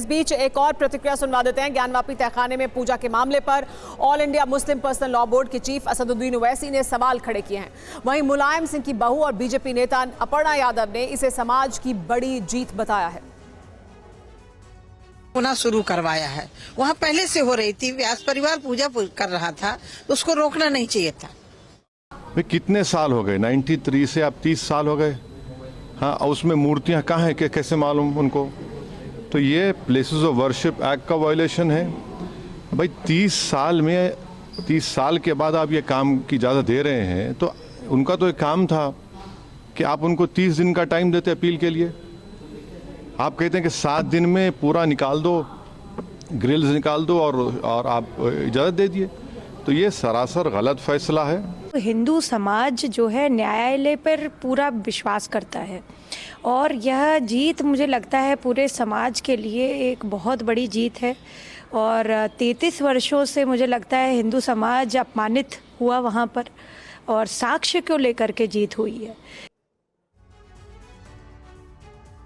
बीच एक और प्रतिक्रिया सुनवा देते हैं। ज्ञानवापी तहखाने में पूजा के मामले पर all India Muslim personal law board के चीफ असदुद्दीन ओवैसी ने सवाल खड़े किए हैं। वहीं मुलायम सिंह की बहू और बीजेपी नेता अपर्णा यादव ने इसे समाज की बड़ी जीत बताया है। पुनः शुरू करवाया है, वहाँ पहले से हो रही थी, व्यास परिवार पूजा कर रहा था, उसको रोकना नहीं चाहिए था। कितने साल हो गए? 93 से अब 30 साल हो गए। हाँ, उसमें मूर्तियाँ कहाँ हैं कि कैसे मालूम उनको? तो ये प्लेसेस ऑफ वर्शिप एक्ट का वायलेशन है भाई। 30 साल के बाद आप ये काम की इजाज़त दे रहे हैं, तो उनका तो एक काम था कि आप उनको 30 दिन का टाइम देते अपील के लिए। आप कहते हैं कि 7 दिन में पूरा निकाल दो, ग्रिल्स निकाल दो और आप इजाज़त दे दिए। तो ये सरासर गलत फैसला है। हिंदू समाज जो है न्यायालय पर पूरा विश्वास करता है और यह जीत मुझे लगता है पूरे समाज के लिए एक बहुत बड़ी जीत है। और 33 वर्षों से मुझे लगता है हिंदू समाज अपमानित हुआ वहाँ पर, और साक्ष्य को लेकर के जीत हुई है।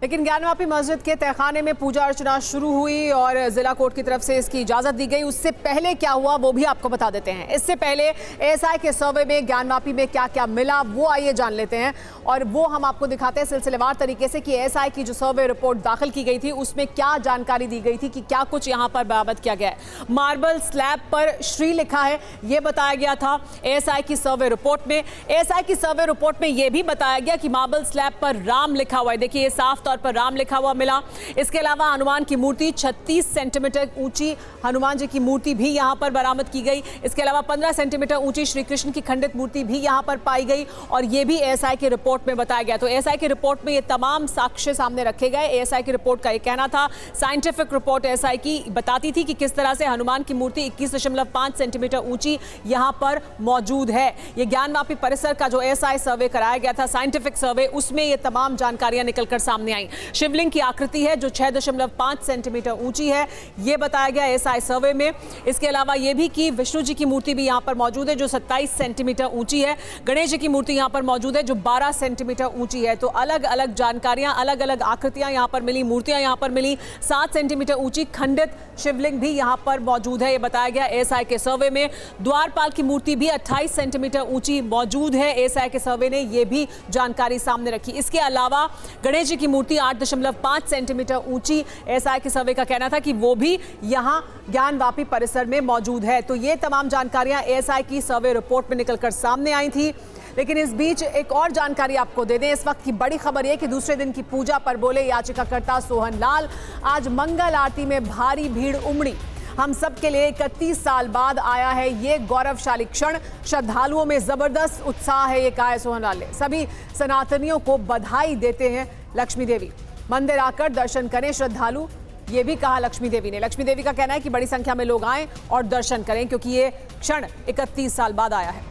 लेकिन ज्ञानवापी मस्जिद के तहखाने में पूजा अर्चना शुरू हुई और जिला कोर्ट की तरफ से इसकी इजाजत दी गई। उससे पहले क्या हुआ वो भी आपको बता देते हैं। इससे पहले एएसआई के सर्वे में ज्ञानवापी में क्या क्या मिला वो आइए जान लेते हैं, और वो हम आपको दिखाते हैं सिलसिलेवार तरीके से कि एएसआई की जो सर्वे रिपोर्ट दाखिल की गई थी उसमें क्या जानकारी दी गई थी कि क्या कुछ यहाँ पर बरामद किया गया है। मार्बल स्लैब पर श्री लिखा है, ये बताया गया था एएसआई की सर्वे रिपोर्ट में। एएसआई की सर्वे रिपोर्ट में यह भी बताया गया कि मार्बल स्लैब पर राम लिखा हुआ है। देखिए, ये साफ पर राम लिखा हुआ मिला। इसके अलावा हनुमान की मूर्ति 36 सेंटीमीटर ऊंची हनुमान जी की मूर्ति भी यहां पर बरामद की गई। इसके अलावा 15 सेंटीमीटर ऊंची श्री कृष्ण की खंडित मूर्ति भी यहां पर पाई गई, और यह भी एएसआई की रिपोर्ट में बताया गया। तो एएसआई की रिपोर्ट में ये तमाम साक्ष्य सामने रखे गए। एएसआई की रिपोर्ट का यह कहना था, साइंटिफिक रिपोर्ट एएसआई की बताती थी कि किस तरह से हनुमान की मूर्ति 21.5 सेंटीमीटर ऊंची यहां पर मौजूद है। यह ज्ञानवापी परिसर का जो एएसआई सर्वे कराया गया था, साइंटिफिक सर्वे, उसमें ये तमाम जानकारियां निकलकर सामने आई। शिवलिंग की आकृति है जो 6.5 सेंटीमीटर ऊंची है, यह बताया गया एएसआई सर्वे में। इसके अलावा यह भी कि विष्णु जी की मूर्ति भी यहां पर मौजूद है जो 27 सेंटीमीटर ऊंची है। गणेश जी की मूर्ति यहां पर मौजूद है जो 12 सेंटीमीटर ऊंची है। तो अलग अलग जानकारियां, अलग अलग आकृतियां यहां पर मिली, मूर्तियां यहां पर मिली। 7 सेंटीमीटर ऊंची खंडित शिवलिंग भी यहां पर मौजूद है, यह बताया गया एएसआई के सर्वे में। द्वारपाल की मूर्ति भी 28 सेंटीमीटर ऊंची मौजूद है, एएसआई के सर्वे ने यह भी जानकारी सामने रखी। इसके अलावा गणेश जी की मूर्ति 8.5 सेंटीमीटर ऊंची, एएसआई के सर्वे का कहना था कि वो भी यहां ज्ञानवापी परिसर में मौजूद है। तो ये तमाम जानकारियां एएसआई की सर्वे रिपोर्ट में निकलकर सामने आई थी। लेकिन इस बीच एक और जानकारी आपको दे दें। इस वक्त की बड़ी खबर यह कि दूसरे दिन की पूजा पर बोले याचिकाकर्ता सोहन लाल। आज मंगल आरती में भारी भीड़ उमड़ी। हम सब के लिए 31 साल बाद आया है ये गौरवशाली क्षण। श्रद्धालुओं में जबरदस्त उत्साह है, ये कहा है सोहन लाल ने। सभी सनातनियों को बधाई देते हैं लक्ष्मी देवी। मंदिर आकर दर्शन करें श्रद्धालु, ये भी कहा लक्ष्मी देवी ने। लक्ष्मी देवी का कहना है कि बड़ी संख्या में लोग आएं और दर्शन करें क्योंकि ये क्षण 31 साल बाद आया है।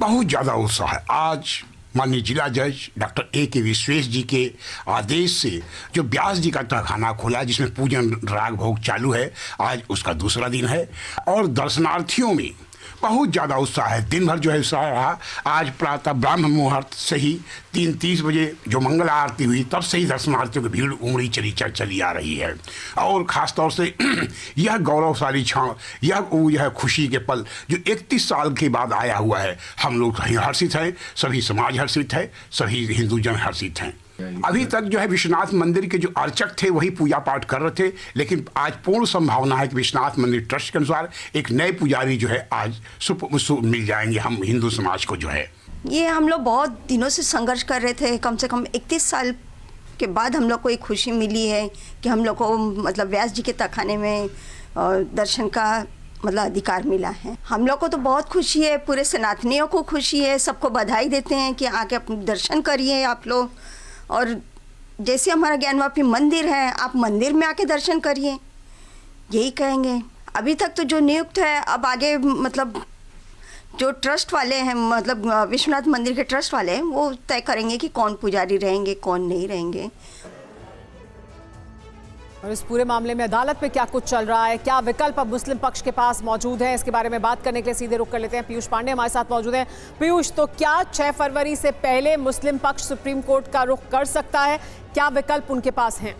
बहुत ज्यादा उत्साह है। आज माननीय जिला जज डॉक्टर A.K. विश्वेश जी के आदेश से जो व्यास जी का तहखाना खोला है जिसमें पूजन राग भोग चालू है, आज उसका दूसरा दिन है और दर्शनार्थियों में बहुत ज़्यादा उत्साह है। दिन भर जो है उत्साह रहा। आज प्रातः ब्राह्म मुहूर्त से ही 3:30 बजे जो मंगल आरती हुई तब से ही दर्शनार्थियों की भीड़ उमड़ी चली आ रही है। और ख़ास तौर से यह गौरवशाली क्षण, यह खुशी के पल जो 31 साल के बाद आया हुआ है, हम लोग हर्षित हैं, सभी समाज हर्षित है, सभी हिंदू जन हर्षित हैं। अभी तक जो है विश्वनाथ मंदिर के जो अर्चक थे वही पूजा पाठ कर रहे थे, लेकिन आज पूर्ण संभावना है कि विश्वनाथ मंदिर ट्रस्ट के अनुसार एक नए पुजारी जो है आज मिल जाएंगे हम हिंदू समाज को। जो है ये हम लोग बहुत दिनों से संघर्ष कर रहे थे। कम से कम 31 साल के बाद हम लोग को एक खुशी मिली है कि हम लोग को मतलब व्यास जी के तहखाने में दर्शन का मतलब अधिकार मिला है। हम लोग को तो बहुत खुशी है, पूरे सनातनियों को खुशी है, सबको बधाई देते हैं कि आके अपने दर्शन करिए आप लोग। और जैसे हमारा ज्ञानवापी मंदिर है, आप मंदिर में आके दर्शन करिए, यही कहेंगे। अभी तक तो जो नियुक्त है, अब आगे मतलब जो ट्रस्ट वाले हैं, मतलब विश्वनाथ मंदिर के ट्रस्ट वाले हैं, वो तय करेंगे कि कौन पुजारी रहेंगे कौन नहीं रहेंगे। और इस पूरे मामले में अदालत में क्या कुछ चल रहा है, क्या विकल्प अब मुस्लिम पक्ष के पास मौजूद है, इसके बारे में बात करने के लिए सीधे रुख कर लेते हैं। पीयूष पांडे हमारे साथ मौजूद हैं। पीयूष, तो क्या 6 फरवरी से पहले मुस्लिम पक्ष सुप्रीम कोर्ट का रुख कर सकता है? क्या विकल्प उनके पास हैं?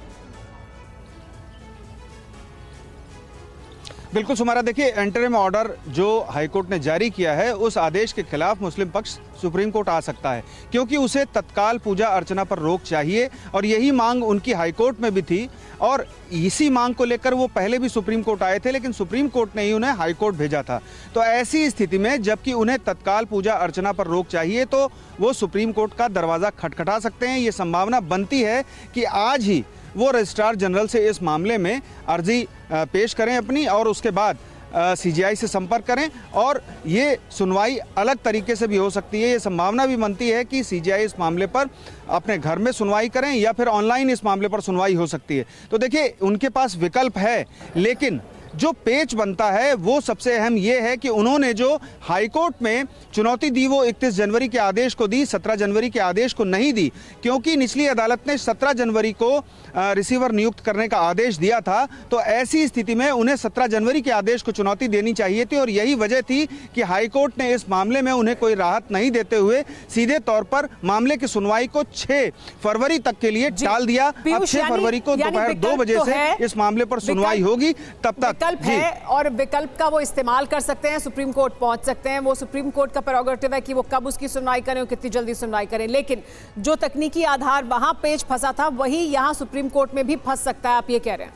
बिल्कुल सुमारा, देखिए इंटरिम ऑर्डर जो हाईकोर्ट ने जारी किया है उस आदेश के खिलाफ मुस्लिम पक्ष सुप्रीम कोर्ट आ सकता है, क्योंकि उसे तत्काल पूजा अर्चना पर रोक चाहिए और यही मांग उनकी हाईकोर्ट में भी थी और इसी मांग को लेकर वो पहले भी सुप्रीम कोर्ट आए थे, लेकिन सुप्रीम कोर्ट ने ही उन्हें हाईकोर्ट भेजा था। तो ऐसी स्थिति में जबकि उन्हें तत्काल पूजा अर्चना पर रोक चाहिए तो वो सुप्रीम कोर्ट का दरवाज़ा खटखटा सकते हैं। ये संभावना बनती है कि आज ही वो रजिस्ट्रार जनरल से इस मामले में अर्जी पेश करें अपनी और उसके बाद सीजीआई से संपर्क करें और ये सुनवाई अलग तरीके से भी हो सकती है। ये संभावना भी बनती है कि सीजीआई इस मामले पर अपने घर में सुनवाई करें या फिर ऑनलाइन इस मामले पर सुनवाई हो सकती है। तो देखिए उनके पास विकल्प है, लेकिन जो पेच बनता है वो सबसे अहम ये है कि उन्होंने जो हाईकोर्ट में चुनौती दी वो 31 जनवरी के आदेश को दी, 17 जनवरी के आदेश को नहीं दी, क्योंकि निचली अदालत ने 17 जनवरी को रिसीवर नियुक्त करने का आदेश दिया था। तो ऐसी स्थिति में उन्हें 17 जनवरी के आदेश को चुनौती देनी चाहिए थी और यही वजह थी कि हाईकोर्ट ने इस मामले में उन्हें कोई राहत नहीं देते हुए सीधे तौर पर मामले की सुनवाई को 6 फरवरी तक के लिए टाल दिया। अब 6 फरवरी को दोपहर 2 बजे से इस मामले पर सुनवाई होगी, तब तक विकल्प है और विकल्प का वो इस्तेमाल कर सकते हैं, सुप्रीम कोर्ट पहुंच सकते हैं। वो सुप्रीम कोर्ट का प्रेरोगेटिव है कि वो कब उसकी सुनवाई करें और कितनी जल्दी सुनवाई करें, लेकिन जो तकनीकी आधार वहां पेच फंसा था वही यहां सुप्रीम कोर्ट में भी फंस सकता है, आप ये कह रहे हैं?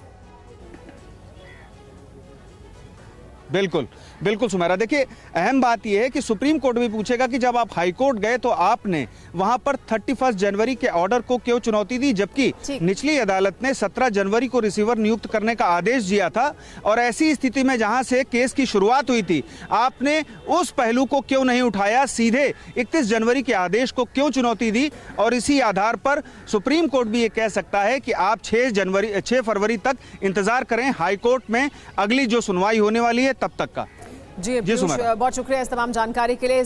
बिल्कुल बिल्कुल सुमेरा, देखिए अहम बात यह है कि सुप्रीम कोर्ट भी पूछेगा कि जब आप हाई कोर्ट गए तो आपने वहां पर 31 जनवरी के ऑर्डर को क्यों चुनौती दी, जबकि निचली अदालत ने 17 जनवरी को रिसीवर नियुक्त करने का आदेश दिया था। और ऐसी स्थिति में जहां से केस की शुरुआत हुई थी आपने उस पहलू को क्यों नहीं उठाया, सीधे 31 जनवरी के आदेश को क्यों चुनौती दी। और इसी आधार पर सुप्रीम कोर्ट भी ये कह सकता है कि आप 6 फरवरी तक इंतजार करें हाई कोर्ट में अगली जो सुनवाई होने वाली है तब तक का। जी बहुत शुक्रिया इस तमाम जानकारी के लिए।